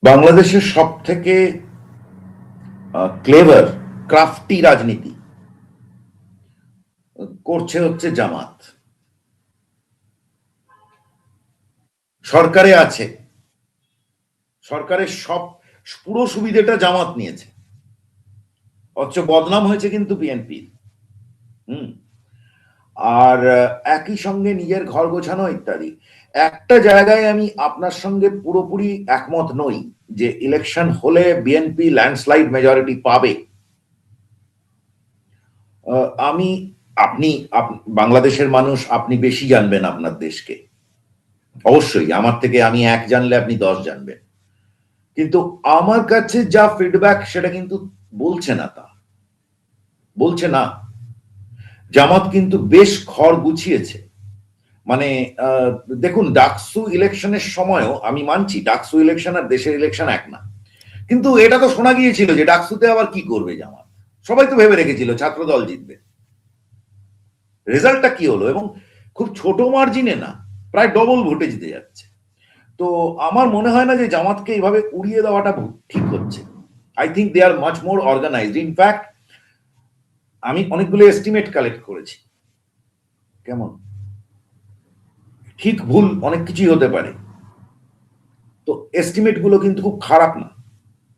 বাংলাদেশের সব থেকে ক্লেভার ক্রাফটি রাজনীতি করছে হচ্ছে জামাত। সরকারে আছে, সরকারের সব পুরো সুবিধাটা জামাত নিয়েছে, অথচ বদনাম হয়েছে কিন্তু বিএনপি। হুম। আর একই সঙ্গে নিজের ঘর গোছানো ইত্যাদি। একটা জায়গায় আমি আপনার সঙ্গে পুরোপুরি একমত নই, যে ইলেকশন হলে বিএনপি ল্যান্ডস্লাইড মেজরিটি পাবে। আমি আপনি বাংলাদেশের মানুষ, আপনি বেশি জানবেন আপনার দেশকে, অবশ্যই আমার থেকে আমি এক জানলে আপনি 10 জানবেন, কিন্তু আমার কাছে যা ফিডব্যাক সেটা কিন্তু বলছে না, তা বলছে না। জামাত কিন্তু বেশ ঘর গুছিয়েছে। মানে দেখুন, ডাকসু ইলেকশনের সময়ও আমি মানছি ডাকসু ইলেকশন আর দেশের ইলেকশন এক না, কিন্তু এটা তো শোনা গিয়েছিল যে ডাকসুতে আবার কি করবে জামাত। সবাই তো ভেবে রেখেছিল ছাত্র দল জিতবে। রেজাল্টটা কি হলো, এবং খুব ছোট মার্জিনে না, প্রায় ডবল ভোটে জিতে যাচ্ছে। তো আমার মনে হয় না যে জামাতকে এইভাবে উড়িয়ে দেওয়াটা ঠিক হচ্ছে। I think they are much more organized. In fact আমি অনেকগুলো এস্টিমেট কালেক্ট করেছি। কেমন, ঠিক ভুল অনেক কিছুই হতে পারে, তো এস্টিমেট গুলো কিন্তু খুব খারাপ না।